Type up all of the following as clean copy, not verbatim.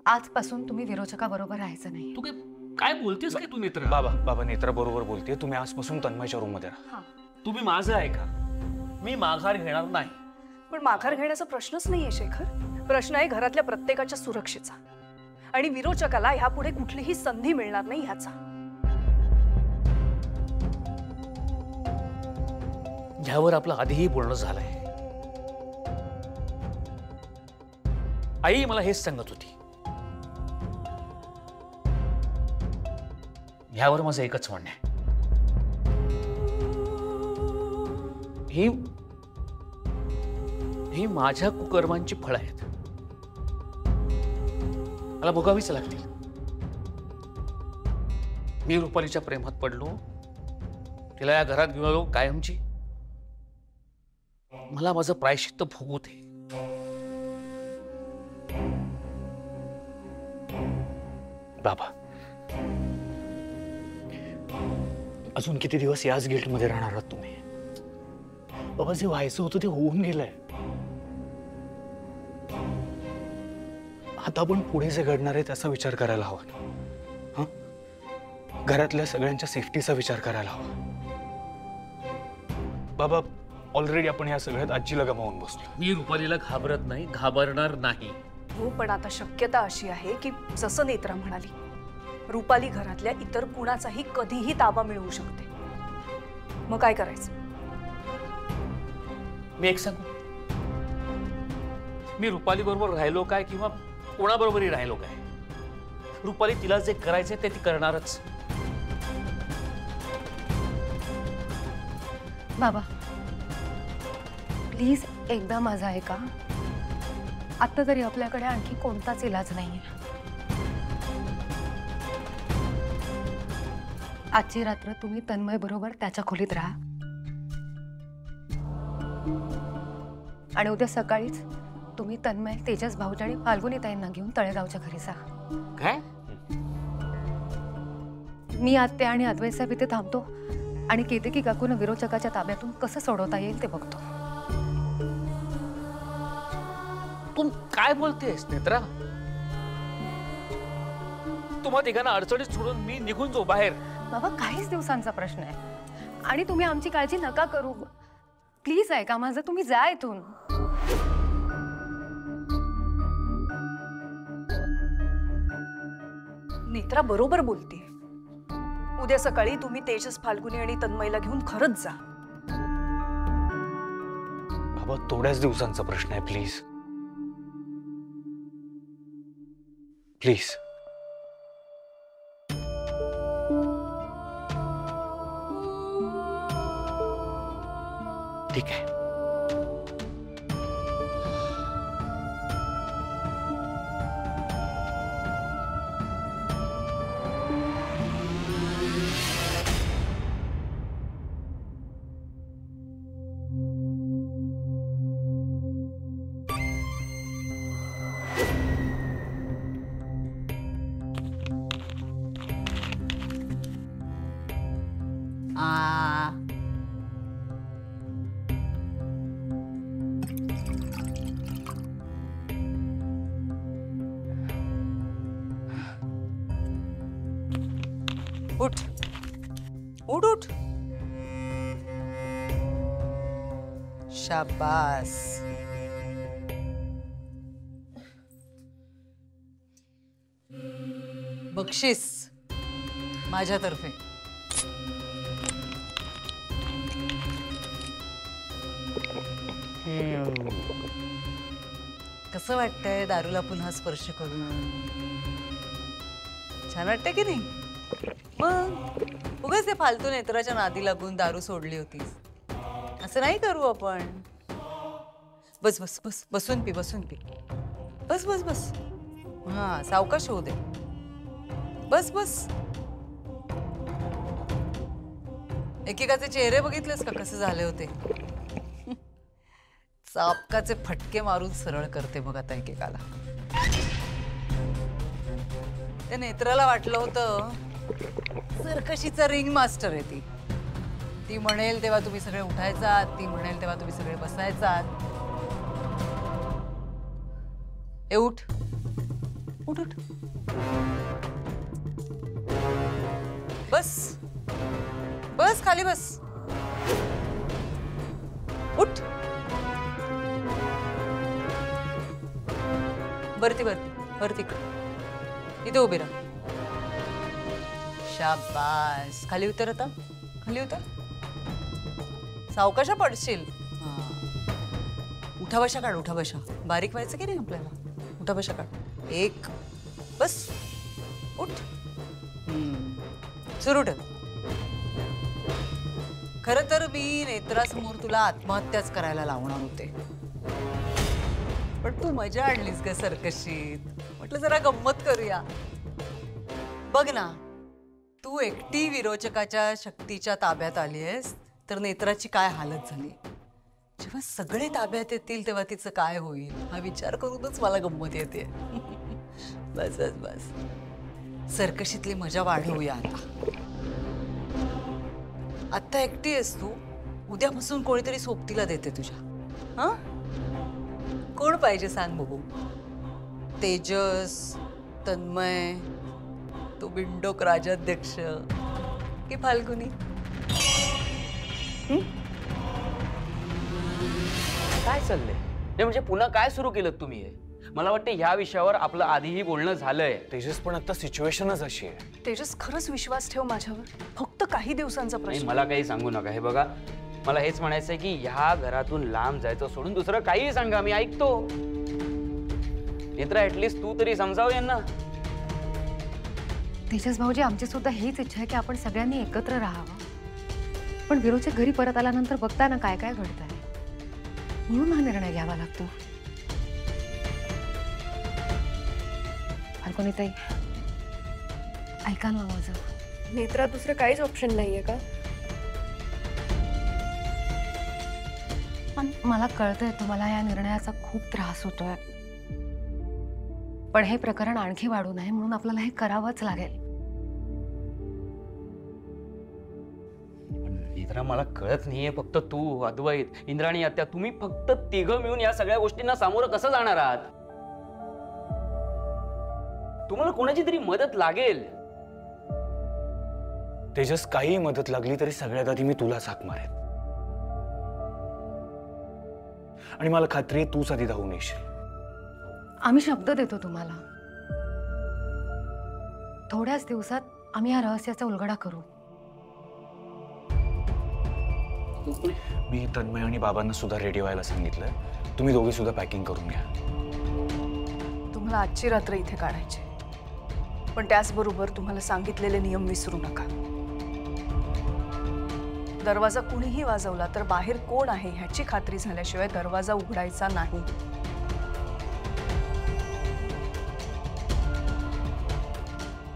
आजपासून तुम्ही विरोचकाबरोबर राहायचं नाही। तू काय बोलतेस काय तू नेत्रा? बाबा नेत्रा बरोबर बोलते। तुम्ही आजपासून तन्मयच्या रूम मध्ये राहा। तुम्ही माझं ऐका, मी माघार घेणार नाही। पण माघार घेण्याचा प्रश्नच नाहीये शेखर, प्रश्न आहे घरातल्या प्रत्येकाच्या सुरक्षेचा आणि विरोचकाला ह्यापुढे कुठलीही संधी मिळणार नाही ह्याचा। ह्यावर आपलं आधीही बोलणं झालंय। आई मला हेच सांगत होती। ह्यावर माझं एकच म्हणणं आहे, ही माझ्या कुकर्मांची फळं आहेत, मला भोगावीच लागतील। मी रुपालीच्या प्रेमात पडलो, तिला या घरात घेऊन आलो कायमची। मला माझं प्रायश्चित्त भोगू दे। बाबा अजून किती दिवस याच गिल्ट मध्ये राहणार आहात तुम्ही? बाबा जे व्हायचं होतं ते होऊन गेलंय। आता आपण पुढे जे घडणार आहे त्याचा विचार करायला हवा ना। घरातल्या सगळ्यांच्या सेफ्टीचा विचार करायला हवा। बाबा ऑलरेडी आपण या सगळ्यात आजीला गमावून बसलो। मी रुपालीला घाबरत नाही, घाबरणार नाही। हो, पण आता शक्यता अशी आहे की जसं नेत्रा म्हणाली, रुपाली घरातल्या इतर कुणाचाही कधीही ताबा मिळवू शकते। मग काय करायचं? मी एक सांगू, मी रुपाली बरोबर राहिलो काय किंवा कोणाबरोबरही राहिलो काय, रुपाली तिला जे करायचंय ते ती करणारच। बाबा प्लीज एकदा माझं ऐका। आता तरी आपल्याकडे आणखी कोणताच इलाज नाहीये। आजची रात्र तुम्ही तन्मय बरोबर त्याच्या खोलीत राहा आणि उद्या सकाळीच तुम्ही तन्मय, तेजस भाऊजी आणि फाल्गुनी ताईंना घेऊन तळेगावच्या घरी जा। काय? मी आत्या आणि अद्वैत साहेब इथे थांबतो आणि केतकी काकून विरोचकाच्या ताब्यातून कसं सोडवता येईल ते बघतो। तू काय बोलतेस नेत्रा? तुम्हा तिघांना अडचणीत सोडून मी निघून जाऊ बाहेर? बाबा काहीच दिवसांचा प्रश्न आहे आणि तुम्ही आमची काळजी नका करू। प्लीज ऐका माझं, तुम्ही जा इथून। नेत्रा बरोबर बोलते। उद्या सकाळी तुम्ही तेजस, फाल्गुनी आणि तन्मयला घेऊन खरंच जा। बाबा थोड्याच दिवसांचा प्रश्न आहे, प्लीज प्लीज। ठीक आहे। उठ उठ उठ। शाबास। बक्षीस माझ्यातर्फे। कसं वाटतंय दारूला पुन्हा स्पर्श करून? छान वाटतंय की नाही? मग उगाच ते फालतू नेत्राच्या नादी लागून दारू सोडली होतीस, असं नाही करू आपण। बस बस बस, बसून पी, बसून पी। बस बस बस, हा सावकाश होऊ दे। बस बस। एकेकाचे चेहरे बघितलेस का कसे झाले होते? चापकाचे फटके मारून सरळ करते बघ आता एकेकाला। त्या नेत्राला वाटलं होतं सर्कशीचा रिंग मास्टर आहे ती म्हणेल तेव्हा तुम्ही सगळे उठायचात, ती म्हणेल तेव्हा तुम्ही सगळे बसायचात। ए उठ उठ उठ. बस बस खाली बस. उठ. वरती वरती वरती इथे उभी राहा. शाबास. खाली उतर आता. खाली उतर. सावकाशा पडशील. उठा बशा काढ. उठा बशा. बारीक व्हायचं की नाही आपल्याला. उठा बशा काढ. एक. बस. उठ. सुरू ठेव. खरं तर मी नेत्रासमोर तुला आत्महत्याच करायला लावणार होते, पण तू मजा आणलीस ग सर्कशीत. म्हटलं जरा गंमत करूया. बघ ना, तू एकटी विरोचकाच्या शक्तीच्या ताब्यात आली आहेस तर नेत्राची काय हालत झाली. जेव्हा सगळे ताब्यात येतील तेव्हा तिचं काय होईल हा विचार करूनच मला गंमत येते. बस बस बस. सर्कशीतली मजा वाढवूया आता. आत्ता एकटी आहेस तू. उद्यापासून कोणीतरी सोबतीला देते तुझ्या. हा, कोण पाहिजे सांग बघू. तेजस, तन्मय, तो बिंडोक राजाध्यक्ष की फाल्गुनी? काय चाललंय? नाही म्हणजे पुन्हा काय सुरू केलं तुम्ही? मला वाटतं ह्या विषयावर आपलं आधीही बोलणं झालंय. तेजस, पण आता सिच्युएशनच अशी आहे. तेजस, खरंच विश्वास ठेव माझ्यावर. फक्त काही दिवसांचा नाही, प्रश्न. मला काही सांगू नका. हे बघा, मला हेच म्हणायचंय की ह्या घरातून लांब जायचं सोडून दुसरं काहीही सांगा, मी ऐकतो. नेत्रा, ऍटलीस्ट तू तरी समजाव यांना. तेजस भाऊजी, आमची सुद्धा हीच इच्छा आहे की आपण सगळ्यांनी एकत्र राहावं. पण विरोचक घरी परत आल्यानंतर बघता ना काय काय घडतंय, म्हणून हा निर्णय घ्यावा लागतो. फाल्गुनीताई, ऐका ना माझं. नेत्रा, दुसरं काहीच ऑप्शन नाहीये का? मला कळतंय तुम्हाला या निर्णयाचा खूप त्रास होतोय, पण हे प्रकरण आणखी वाढू नये म्हणून आपल्याला हे करावंच लागेल. नेत्रा, मला कळत नाहीये. फक्त तू, अद्वैत, इंद्राणी आत्या, तुम्ही फक्त तिघं मिळून या सगळ्या गोष्टींना सामोरं कसं जाणार आहात? तुम्हाला कोणाची तरी मदत लागेल. तेजस, काही मदत लागली तरी सगळ्यात आधी मी तुला हाक मारेन. आणि मला खात्री आहे तूच आधी धावून येशील. आम्ही शब्द देतो तुम्हाला, थोड्याच दिवसात आम्ही या रहस्याचा उलगडा करू. मी तन्मय आणि बाबांना सुद्धा रेडी व्हायला सांगितलंय. तुम्ही दोघे सुद्धा पॅकिंग करून घ्या. तुम्हाला आजची रात्र इथे काढायची, पण त्याचबरोबर तुम्हाला सांगितलेले नियम विसरू नका. दरवाजा कुणीही वाजवला तर बाहेर कोण आहे ह्याची खात्री झाल्याशिवाय दरवाजा उघडायचा नाही.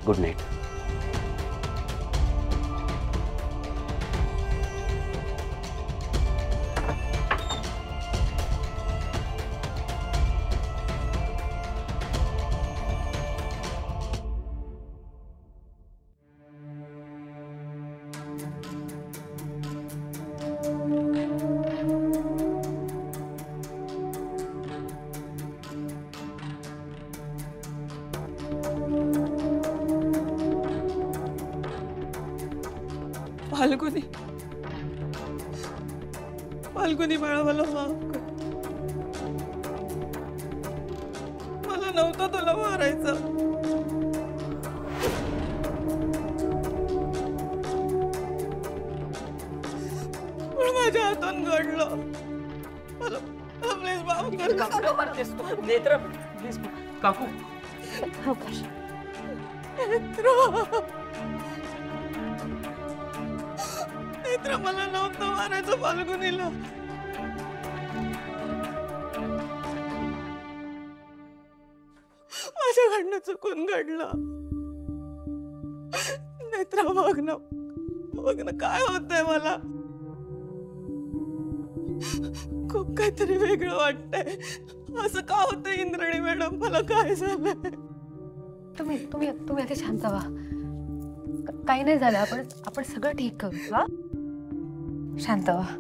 Good night. फाल्गुनी, फाल्गुनी बाळा, मला माफ कर. मला नव्हतं तुला मारायचं, पण माझ्या हातून घडलं. मला प्लीज माफ कर. नेत्रा, प्लीज. काकू, नेत्रा, मला नव्हतं मारायचं फाल्गुनीला. माझ्याकडनं चुकून घडलं. नेत्रा, बघ ना, बघ ना काय होतंय मला. खूप काहीतरी वेगळं वाटतंय. असं का होतंय इंद्राणी मॅडम? मला काय झालंय? तुम्ही तुम्ही तुम्ही आता शांत व्हा. काही नाही झालं. आपण सगळं ठीक करू. हा, शांत व्हा.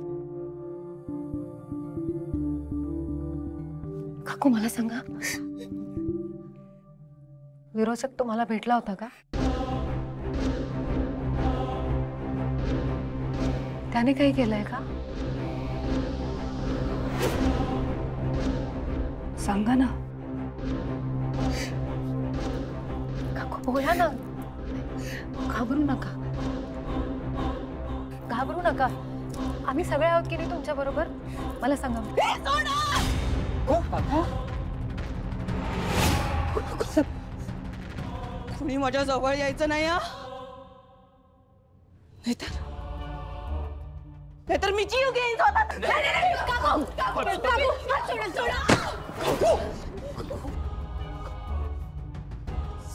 काकू, मला सांगा, विरोचक तुम्हाला भेटला होता का? त्याने काही केलंय का? सांगा ना. काकू बोला ना. घाबरू नका, घाबरू नका. आम्ही सगळे आहोत की नाही तुमच्या बरोबर. मला सांगा. कुणी माझ्या जवळ यायचं नाही हा. नाहीतर मी जीव घेईन स्वतः.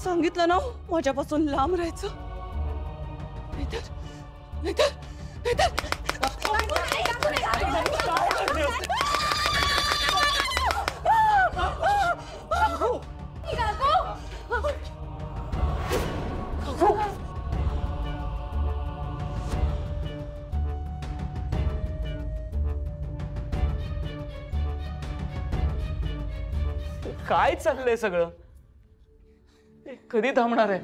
सांगितलं ना माझ्यापासून लांब राहायचं. काय चाललंय सगळं? हे कधी थांबणार आहे?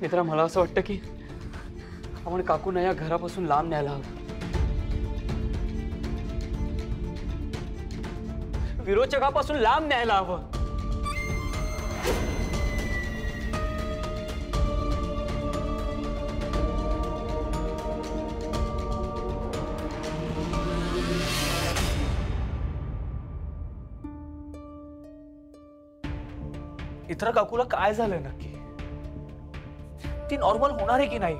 मित्रा, मला असं वाटतं की आपण काकूंना या घरापासून लांब न्यायला हवं. विरोचकापासून लांब न्यायला हवं. इतर काकूला काय झालंय नक्की? ती नॉर्मल होणार आहे की नाही?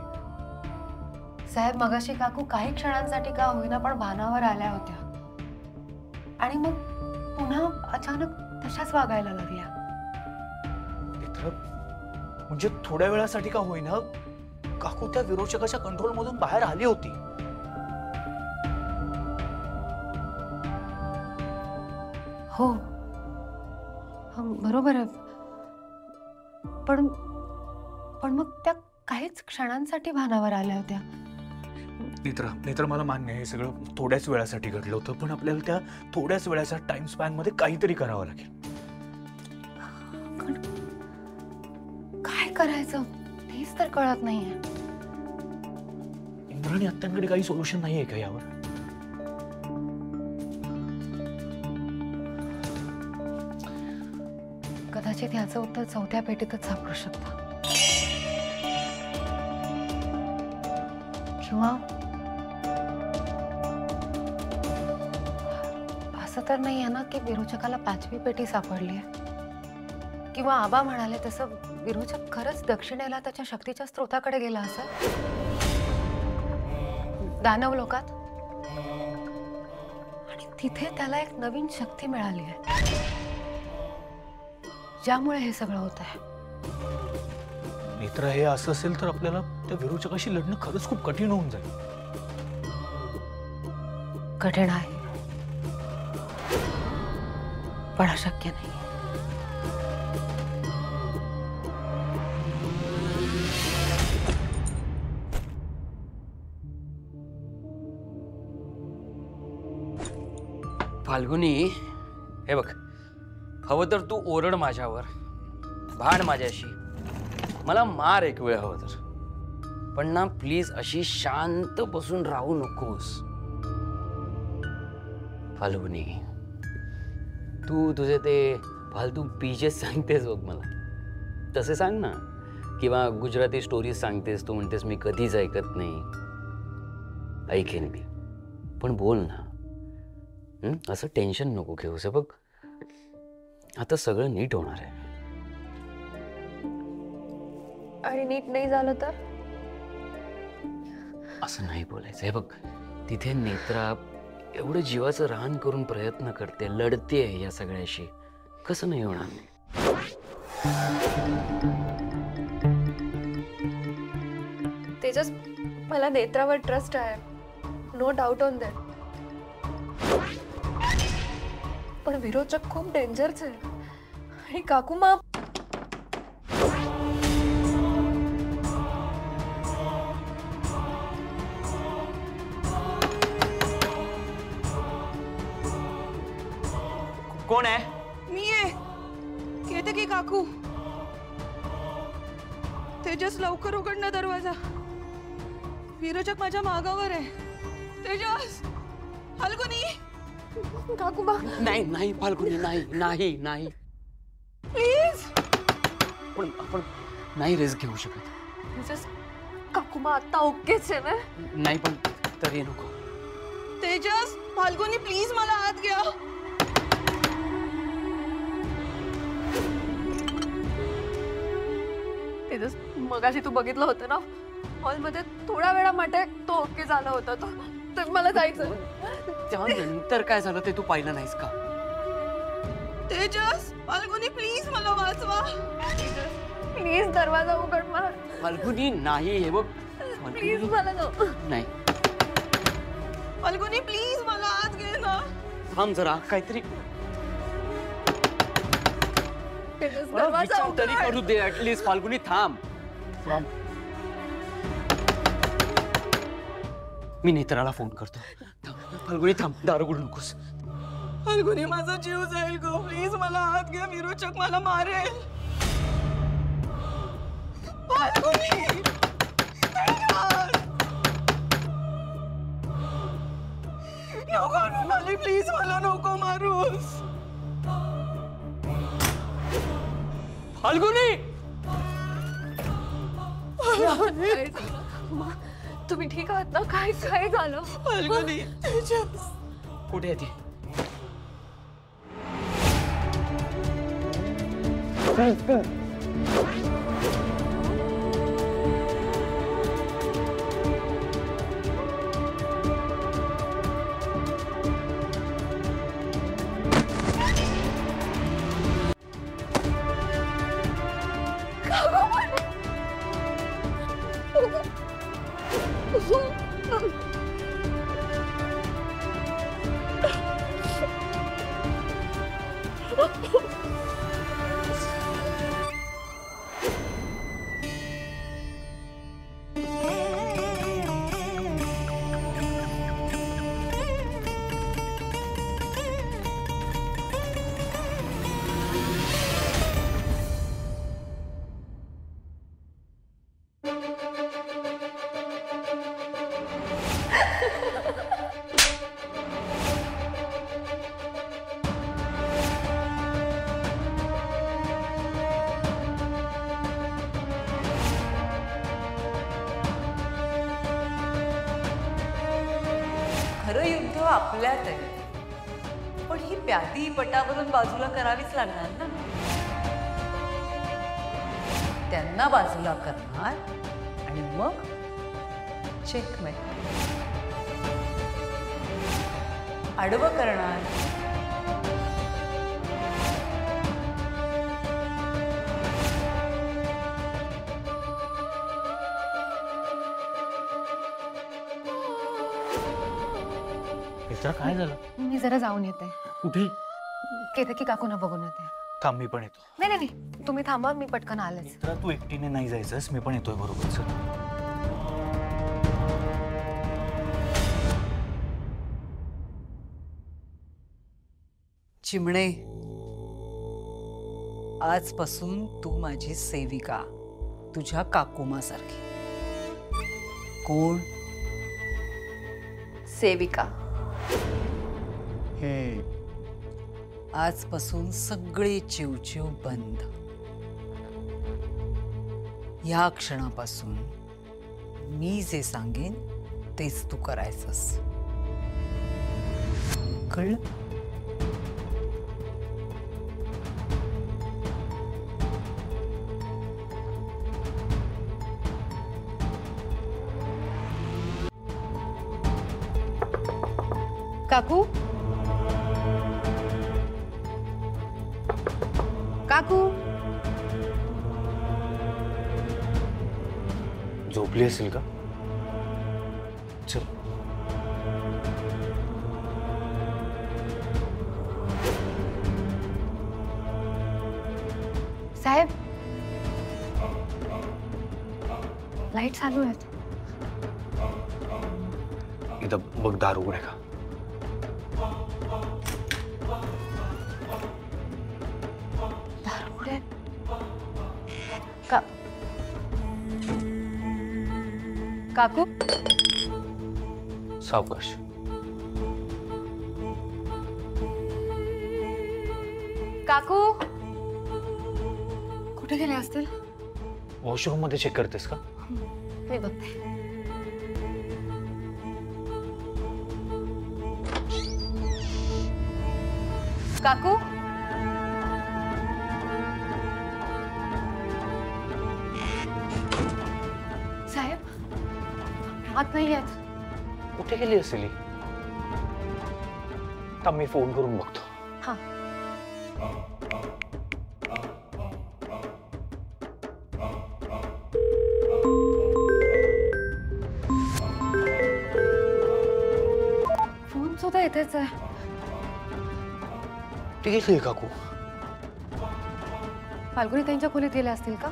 साहेब, मगाशी काकू काही क्षणांसाठी का होईना पण भानावर आल्या होत्या आणि मग पुन्हा अचानक तशाच वागायला लागल्या. इतर म्हणजे थोड्या वेळासाठी का होईना काकू त्या विरोचकाच्या कंट्रोल मधून बाहेर आली होती. हो, बरोबर आहे. पण मग त्या काहीच क्षणांसाठी भानावर आल्या होत्या. नेत्र मला मान्य आहे, हे सगळं थोड्याच वेळासाठी घडलं होतं, पण आपल्याला त्या थोड्याच वेळाच्या टाइम स्पॅन मध्ये काहीतरी करावं लागेल. काय करायचं हेच तर कळत नाहीये. इंद्राणी आत्यांकडे काही सोल्युशन नाहीये का यावर? कदाचित याचं उत्तर चौथ्या पेटीतच सापडू शकतं. किंवा असं तर नाही आहे ना की विरोचकाला 5वी पेटी सापडली आहे. किंवा आबा म्हणाले तसं विरोचक खरंच दक्षिणेला त्याच्या शक्तीच्या स्रोताकडे गेला असेल, दानव लोकात, आणि तिथे त्याला एक नवीन शक्ती मिळाली आहे ज्यामुळे हे सगळं होत आहे. मित्र, हे असं असेल तर आपल्याला त्या विरोचकाशी लढणं खरंच खूप कठीण होऊन जाईल. कठीण आहे पण अशक्य नाही. फाल्गुनी, हे बघ, हवं तर तू ओरड माझ्यावर, भांड माझ्याशी, मला मार एक वेळ हवं तर, पण ना प्लीज अशी शांत बसून राहू नकोस. फाल्गुनी, तू तुझे ते फालतू पीजेस सांगतेस बघ मला, तसे सांग ना. किंवा गुजराती स्टोरीज सांगतेस, तू म्हणतेस मी कधीच ऐकत नाही. ऐकेन मी, पण बोल ना. असं टेन्शन नको घेऊस. बघ, आता सगळं नीट होणार आहे. आणि नीट नाही झालं तर? असं नाही बोलायचं. हे बघ, तिथे नेत्रा एवढं जीवाचं रान करून प्रयत्न करते, लढते या सगळ्याशी. कसं नाही होणार? तेजस, मला नेत्रावर ट्रस्ट आहे, नो डाऊट ऑन दॅट. पण विरोचक खूप डेंजरच आहे आणि काकू मा कोण आहे? मी आहे केतकी काकू. तेजस लवकर उघड ना दरवाजा. विरोचक माझ्या मागावर आहे. तेजस, फाल्गुनी, काकूबा नाही नाही फाल्गुनी, नाही नाही नाही. प्लीज. पण आपण नाही रिस्क घेऊ शकत. तेजस, काकूबा आता ओकेच आहे ना? नाही पण तरी नको. तेजस, फाल्गुनी प्लीज मला आत घ्या. तेजस, मगाशी तू बघितलं होतं ना हॉलमध्ये थोड्या वेळामध्ये तो ओके झाला होता. तो तर मला जायचं. त्यानंतर काय झालं ते तू पाहिलं नाहीस का? तेजस, फाल्गुनी प्लीज मला वाचवा. प्लीज दरवाजा उघड मला. फाल्गुनी नाही, हे बघ प्लीज मला जाऊ. नाही. फाल्गुनी प्लीज मला आत घे ना. थांब जरा, काहीतरी तेजस, मला दरवाजा विचार तरी उघड. करू दे ऍटलीस्ट. फाल्गुनी थांब. मी नेत्राला फोन करतो. फाल्गुनी थांब, दारू उघडू नकोस. फाल्गुनी माझा जीव जाईल गो. प्लीज मला आत घ्या. विरोचक मला मारेल. फाल्गुनी, तेजस. नको रुपाली, प्लीज मला नको मारूस. फाल्गुनी, काय झालं? तुम्ही ठीक आहात ना? काय काय झालं? फाल्गुनी, तेजस. कुठे आहे ती? खरं युद्ध आपल्यात आहे, पण ही प्यादी पटावरून बाजूला करावीच लागणार ना. त्यांना बाजूला करणार आणि मग चेकमेट. आडवं करणार. काय झालं? मी जरा जाऊन येते. कुठे? केतकी काकूना बघून येते. थांब, मी पण येतो. नाही नाही नाही, तुम्ही थांबा, मी पटकन आलेच. तर तू एकटीने नाही जायचंस, मी पण येतोय बरोबर. चल. चिमणे, आजपासून तू माझी सेविका, तुझ्या काकुमासारखी. कोण? सेविका. आजपासून सगळे चिवचिव बंद. या क्षणापासून मी जे सांगेन तेच तू करायचंस. कळलं? काकू, काकू. झोपली असेल का? चल. साहेब, लाईट चालू आहेत. इथं बघ, दार उघड आहे का? काकू सावकाश. काकू कुठे गेले असतील? वॉशरूम मध्ये चेक करतेस का? मी बघते. काकू साहेब आत नाही आहेत. कुठे गेली असेल ही? थांब, मी फोन करून बघतो. हा फोन सुद्धा येतेच आहे. ती गेली काकू. फाल्गुनी त्यांच्या खोलीत गेल्या असतील का?